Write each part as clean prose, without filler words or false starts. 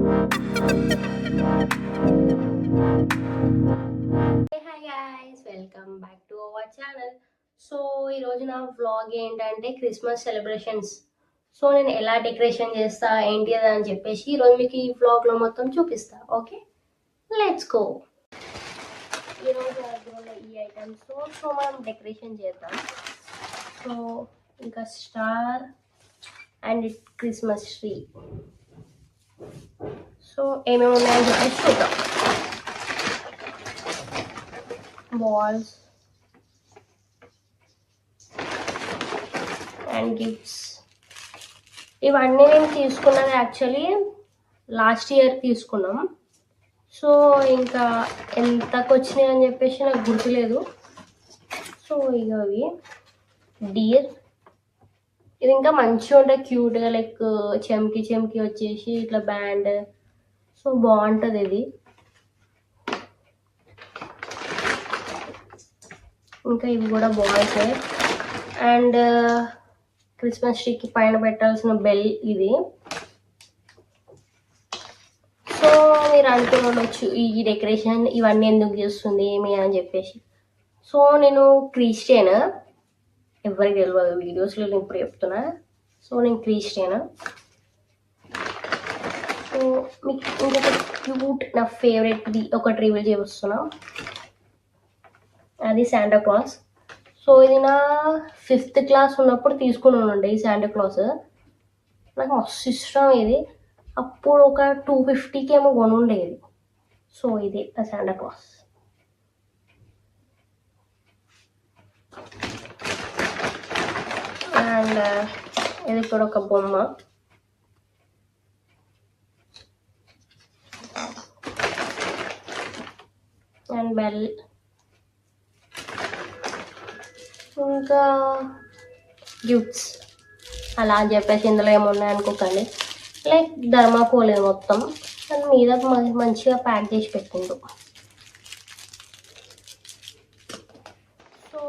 Hi guys, welcome back to our channel. So ఈరోజు నా vlog ఏంటంటే క్రిస్మస్ సెలబ్రేషన్స్. సో నేను ఎలా డెకరేషన్ చేస్తా ఏంటి అని చెప్పేసి ఈరోజు మీకు ఈ వ్లాగ్లో మొత్తం చూపిస్తా. Okay, let's go. ఈరోజు ఉన్న ఈ ఐటమ్స్ సో మనం డెకరేషన్ చేద్దాం. సో ఇంకా star and Christmas tree. So ఏమేమి ఉన్నాయని చెప్పేసి చూద్దాం. balls and gifts. ఇవన్నీ నేను తీసుకున్నది యాక్చువల్లీ లాస్ట్ ఇయర్ తీసుకున్నాం. సో ఇంకా ఎంతకు వచ్చినాయి అని చెప్పేసి నాకు గుర్తులేదు. సో ఇక అవి డియర్, ఇది ఇంకా మంచిగా ఉంటాయి, క్యూట్గా, లైక్ చెమ్కి చెమ్కి వచ్చేసి ఇట్లా బ్యాండ్. సో బాగుంటుంది ఇది. ఇంకా ఇవి కూడా బాగుంటాయి. అండ్ క్రిస్మస్ ట్రీకి పైన పెట్టాల్సిన బెల్ ఇది. సో మీరు అనుకుని ఉండొచ్చు ఈ డెకరేషన్ ఇవన్నీ ఎందుకు చేస్తుంది ఏమి అని చెప్పేసి. సో నేను క్రిస్టియన్, ఎవరికి తెలియదు, వీడియోస్లో నేను ఇప్పుడు చెప్తున్నా. సో నేను క్రిస్టియన్. సో మీకు ఇంకొక క్యూట్ నా ఫేవరెట్ది ఒకటి రివీల్ చేస్తున్నా, అది శాంటా క్లాస్. సో ఇది నా 5th క్లాస్ ఉన్నప్పుడు తీసుకుని ఉండే ఈ శాంటా క్లాస్. నాకు మస్తు ఇష్టం ఇది. అప్పుడు ఒక 250కి ఏమో కొనుండేది. సో ఇది ఆ శాంటా క్లాస్. అండ్ ఇది కూడా ఒక బొమ్మ. And bell. ఇంకా గిఫ్ట్స్ అలా అని చెప్పేసి ఇందులో ఏమున్నాయి అనుకోకండి, లైక్ ధర్మాకోలే మొత్తం దాని మీద మంచిగా ప్యాక్ చేసి పెట్టిండు. సో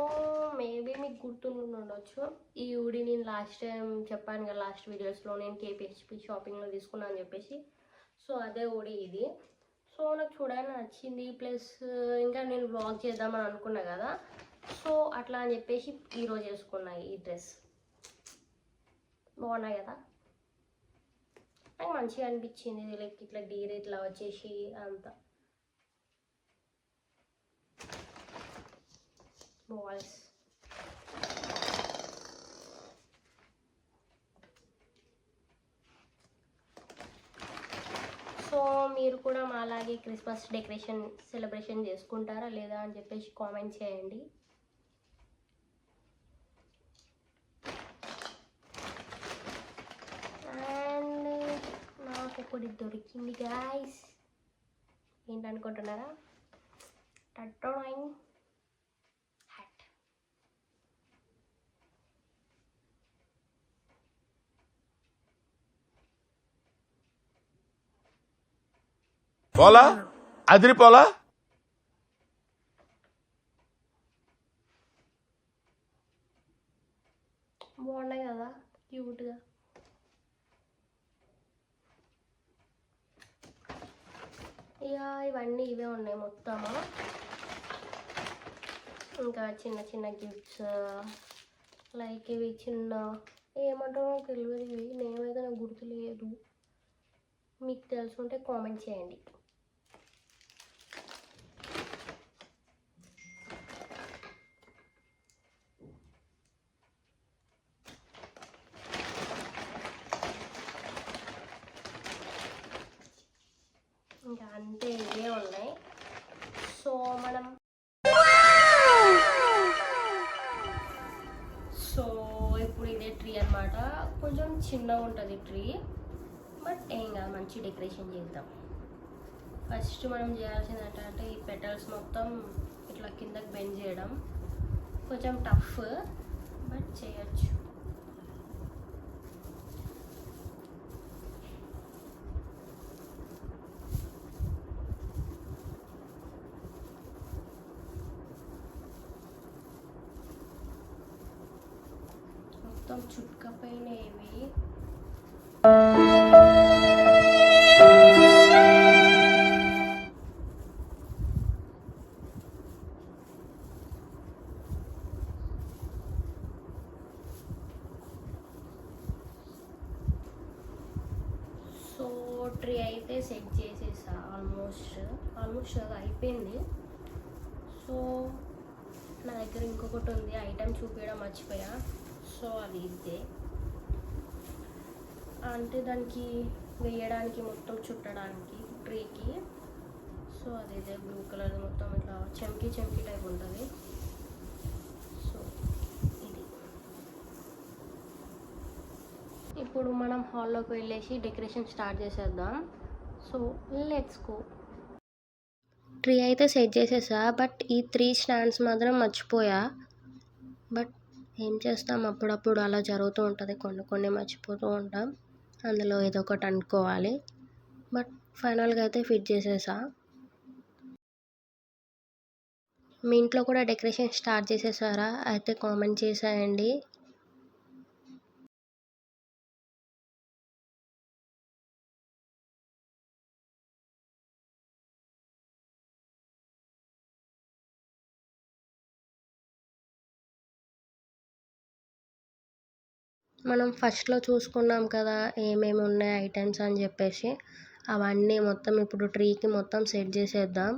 మేబీ మీకు గుర్తుండొచ్చు, ఈ ఊడి నేను లాస్ట్ టైం చెప్పాను కదా, లాస్ట్ వీడియోస్లో నేను కేపీహెచ్పి షాపింగ్లో తీసుకున్నాను అని చెప్పేసి. సో అదే ఊడి ఇది. సో నాకు చూడాలని నచ్చింది, ప్లస్ ఇంకా నేను వ్లాగ్ చేద్దామని అనుకున్నా కదా. సో అట్లా అని చెప్పేసి ఈరోజు వేసుకున్నాయి ఈ డ్రెస్. బాగున్నాయి కదా, నాకు మంచిగా అనిపించింది. ఇది లైక్ ఇట్లా డీర్ ఇట్లా వచ్చేసి అంతా బాల్స్. సో మీరు కూడా మాలాగే క్రిస్మస్ డెకరేషన్ సెలబ్రేషన్ చేసుకుంటారా లేదా అని చెప్పేసి కామెంట్ చేయండి. ఒకటి దొరికింది గాయస్, ఏంటనుకుంటున్నారా? టట్టోయింగ్ హ్యాట్. పోలా అదిరిపోలా. బాగున్నాయి కదా, క్యూట్గా. ఇక ఇవన్నీ ఇవే ఉన్నాయి మొత్తము. ఇంకా చిన్న చిన్న గిఫ్ట్స్, లైక్ ఇవి చిన్న ఏమంటారో తెలియదు, ఇవి నేమైతే నాకు గుర్తులేదు. మీకు తెలుసుంటే కామెంట్ చేయండి. ఇంకా అంతే, ఇవే ఉన్నాయి. సో మనం ఇప్పుడు ఇదే ట్రీ అనమాట. కొంచెం చిన్నగా ఉంటుంది ట్రీ, బట్ ఏం కాదు, మంచి డెకరేషన్ చేద్దాం. ఫస్ట్ మనం చేయాల్సింది ఏంటంటే ఈ పెటల్స్ మొత్తం ఇట్లా కిందకి బెండ్ చేయడం. కొంచెం టఫ్, బట్ చేయొచ్చు. మొత్తం చుట్టుకపోయినవి. సో ట్రీ అయితే సెట్ చేసేసా ఆల్మోస్ట్ అది అయిపోయింది. సో నా దగ్గర ఇంకొకటి ఉంది, ఐటెం చూపించడం మర్చిపోయా. సో అది ఇదే, అంటే దానికి వేయడానికి మొత్తం చుట్టడానికి ట్రీకి. సో అదే బ్లూ కలర్ మొత్తం ఇట్లా చెంకి టైప్ ఉంటుంది. సో ఇది ఇప్పుడు మనం హాల్లోకి వెళ్ళేసి డెకరేషన్ స్టార్ట్ చేసేద్దాం. So let's go. ట్రీ అయితే సెట్ చేసేసా, బట్ ఈ 3 స్టాండ్స్ మాత్రం మర్చిపోయా. బట్ ఏం చేస్తాం, అప్పుడప్పుడు అలా జరుగుతూ ఉంటుంది, కొన్ని మర్చిపోతూ ఉంటాం, అందులో ఏదో ఒకటి అనుకోవాలి. బట్ ఫైనల్గా అయితే ఫిట్ చేసేసా. మీ ఇంట్లో కూడా డెకరేషన్ స్టార్ట్ చేసేసారా? అయితే కామెంట్ చేసేయండి. మనం ఫస్ట్లో చూసుకున్నాం కదా ఏమేమి ఉన్నాయి ఐటమ్స్ అని చెప్పేసి, అవన్నీ మొత్తం ఇప్పుడు ట్రీకి మొత్తం సెట్ చేసేద్దాం.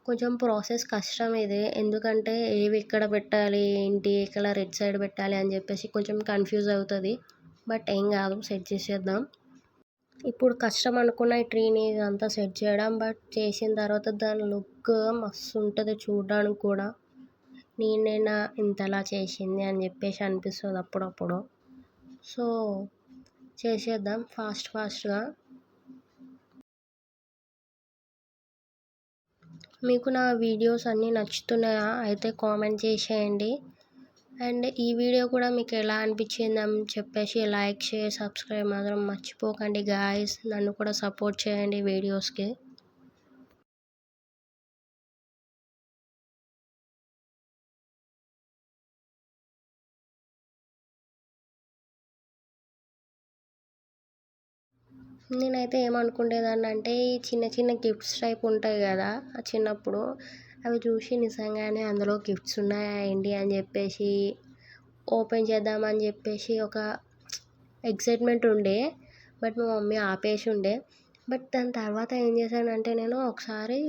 కొంచెం ప్రాసెస్ కష్టం ఇది, ఎందుకంటే ఏవి ఎక్కడ పెట్టాలి, ఏంటి ఎక్కడ రెడ్ సైడ్ పెట్టాలి అని చెప్పేసి కొంచెం కన్ఫ్యూజ్ అవుతుంది. బట్ ఏం కాదు, సెట్ చేసేద్దాం. ఇప్పుడు కష్టం అనుకున్న ఈ ట్రీని ఇదంతా సెట్ చేయడం, బట్ చేసిన తర్వాత దాని లుక్ మస్తు ఉంటుంది చూడడానికి కూడా. నేనైనా ఇంతలా చేసింది అని చెప్పేసి అనిపిస్తుంది అప్పుడప్పుడు. సో చేసేద్దాం ఫాస్ట్గా. మీకు నా వీడియోస్ అన్నీ నచ్చుతున్నాయా? అయితే కామెంట్ చేసేయండి. అండ్ ఈ వీడియో కూడా మీకు ఎలా అనిపించిందని చెప్పేసి లైక్, షేర్, సబ్స్క్రైబ్ మాత్రం మర్చిపోకండి గాయస్. నన్ను కూడా సపోర్ట్ చేయండి వీడియోస్కి. నేనైతే ఏమనుకునేదాన్ని అంటే ఈ చిన్న గిఫ్ట్స్ టైప్ ఉంటాయి కదా, ఆ చిన్నప్పుడు అవి చూసి నిజంగానే అందులో గిఫ్ట్స్ ఉన్నాయా ఏంటి అని చెప్పేసి ఓపెన్ చేద్దామని చెప్పేసి ఒక ఎక్సైట్మెంట్ ఉండే. బట్ మా మమ్మీ ఆపేసి ఉండే. బట్ దాని తర్వాత ఏం చేశానంటే నేను ఒకసారి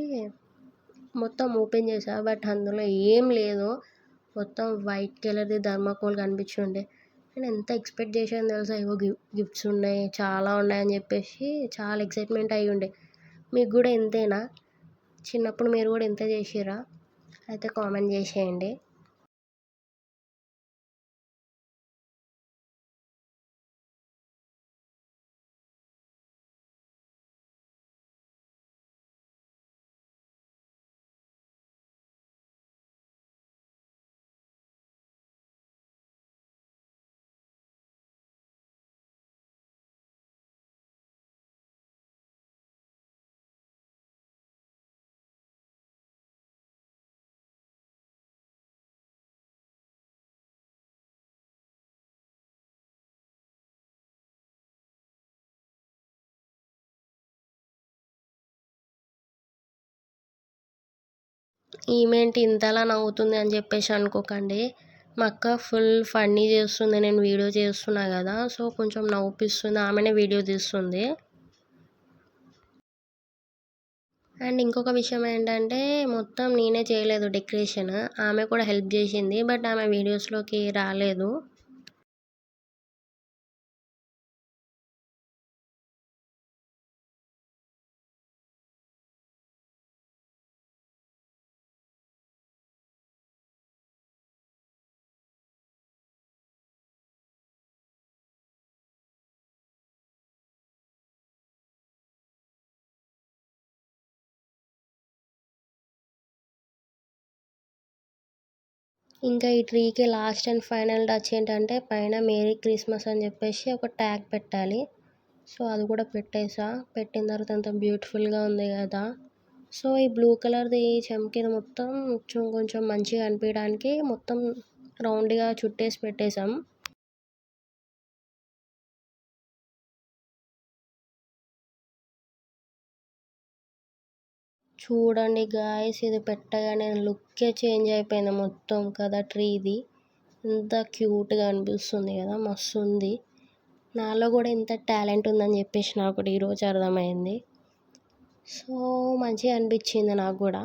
మొత్తం ఓపెన్ చేసా, బట్ అందులో ఏం లేదు. మొత్తం వైట్ కలర్ది థర్మాకోల్ కనిపించుండే. నేను ఎంత ఎక్స్పెక్ట్ చేశాను తెలుసా, ఏవో గిఫ్ట్స్ ఉన్నాయి, చాలా ఉన్నాయని చెప్పేసి చాలా ఎక్సైట్మెంట్ అయ్యి ఉండే. మీకు కూడా ఇంతేనా? చిన్నప్పుడు మీరు కూడా ఇంత చేసిర్రా? అయితే కామెంట్ చేసేయండి. ఈమెంట్ ఇంతలా నవ్వుతుంది అని చెప్పేసి అనుకోకండి, మా అక్క ఫుల్ ఫన్నీ చేస్తుంది, నేను వీడియో చేస్తున్నా కదా, సో కొంచెం నవ్వుపిస్తుంది, ఆమెనే వీడియో తీస్తుంది. అండ్ ఇంకొక విషయం ఏంటంటే మొత్తం నేనే చేయలేదు డెకరేషన్, ఆమె కూడా హెల్ప్ చేసింది, బట్ ఆమె వీడియోస్లోకి రాలేదు. ఇంకా ఈ ట్రీకి లాస్ట్ అండ్ ఫైనల్ టచ్ ఏంటంటే పైన మేరీ క్రిస్మస్ అని చెప్పేసి ఒక ట్యాగ్ పెట్టాలి. సో అది కూడా పెట్టేసా. పెట్టిన తర్వాత అంత బ్యూటిఫుల్గా ఉంది కదా. సో ఈ బ్లూ కలర్ది చమ్కీది మొత్తం కొంచెం మంచిగా అనిపించడానికి మొత్తం రౌండ్గా చుట్టేసి పెట్టేసాం. చూడండి గాయస్, ఇది పెట్టగానే లుక్కే చేంజ్ అయిపోయింది మొత్తం కదా ట్రీది. ఎంత క్యూట్గా అనిపిస్తుంది కదా, మస్తు ఉంది. నాలో కూడా ఇంత టాలెంట్ ఉందని చెప్పేసి నాకు కూడా ఈరోజు అర్థమైంది. సో మంచిగా అనిపించింది నాకు కూడా.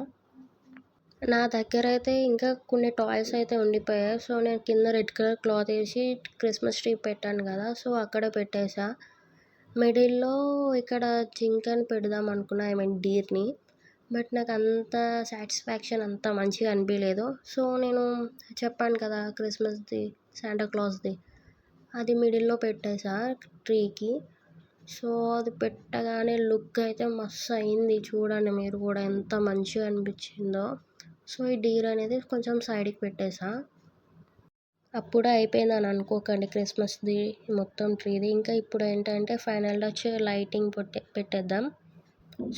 నా దగ్గర అయితే ఇంకా కొన్ని టాయ్స్ అయితే ఉండిపోయాయి. సో నేను కింద రెడ్ కలర్ క్లాత్ వేసి క్రిస్మస్ ట్రీ పెట్టాను కదా, సో అక్కడ పెట్టేసా. మిడిల్లో ఇక్కడ జింకని పెడదాం అనుకున్నా, ఐ మీన్ డీర్ని. బట్ నాకు అంత సాటిస్ఫాక్షన్ అంత మంచిగా అనిపించలేదు. సో నేను చెప్పాను కదా క్రిస్మస్ది శాంటాక్లాస్ది, అది మిడిల్లో పెట్టేసా ట్రీకి. సో అది పెట్టగానే లుక్ అయితే మస్తు అయింది. చూడండి మీరు కూడా ఎంత మంచిగా అనిపించిందో. సో ఈ డీర్ అనేది కొంచెం సైడ్కి పెట్టేసా. అప్పుడే అయిపోయిందని అనుకోకండి క్రిస్మస్ది మొత్తం ట్రీది. ఇంకా ఇప్పుడు ఏంటంటే ఫైనల్ టచ్ లైటింగ్ పెట్టేద్దాం.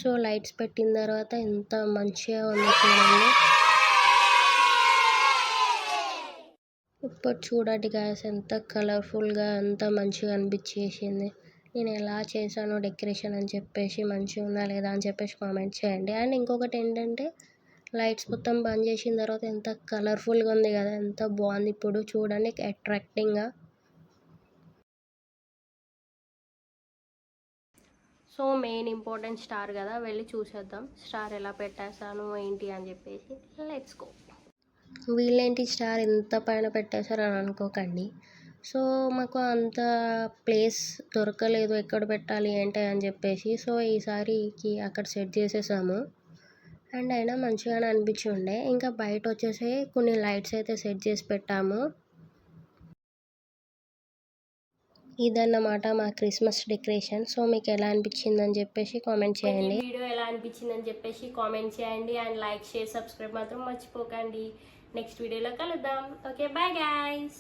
సో లైట్స్ పెట్టిన తర్వాత ఎంత మంచిగా ఉంది చూడండి. ఇప్పుడు చూడండి గాయస్, ఎంత కలర్ఫుల్గా ఎంత మంచిగా అనిపించేసింది. నేను ఎలా చేశానో డెకరేషన్ అని చెప్పేసి మంచిగా ఉందా లేదా అని చెప్పేసి కామెంట్ చేయండి. అండ్ ఇంకొకటి ఏంటంటే లైట్స్ మొత్తం బంద్ చేసిన తర్వాత ఎంత కలర్ఫుల్గా ఉంది కదా, ఎంత బాగుంది. ఇప్పుడు చూడండి అట్రాక్టింగ్గా. సో మెయిన్ ఇంపార్టెంట్ స్టార్ కదా, వెళ్ళి చూసేద్దాం స్టార్ ఎలా పెట్టేశాను ఏంటి అని చెప్పేసి. Let's go. వీళ్ళేంటి స్టార్ ఎంత పైన పెట్టేశారు అని అనుకోకండి. సో మాకు అంత ప్లేస్ దొరకలేదు ఎక్కడ పెట్టాలి ఏంటి అని చెప్పేసి. సో ఈసారికి అక్కడ సెట్ చేసేసాము. అండ్ అయినా మంచిగానే అనిపించి ఉండే. ఇంకా బయట వచ్చేసి కొన్ని లైట్స్ అయితే సెట్ చేసి పెట్టాము. ఇదన్నమాట మా క్రిస్మస్ డెకరేషన్. సో మీకు ఎలా అనిపించిందని చెప్పేసి కామెంట్ చేయండి. వీడియో ఎలా అనిపించిందని చెప్పేసి కామెంట్ చేయండి. అండ్ లైక్, షేర్, సబ్స్క్రైబ్ మాత్రం మర్చిపోకండి. నెక్స్ట్ వీడియోలో కలుద్దాం. Okay, bye guys.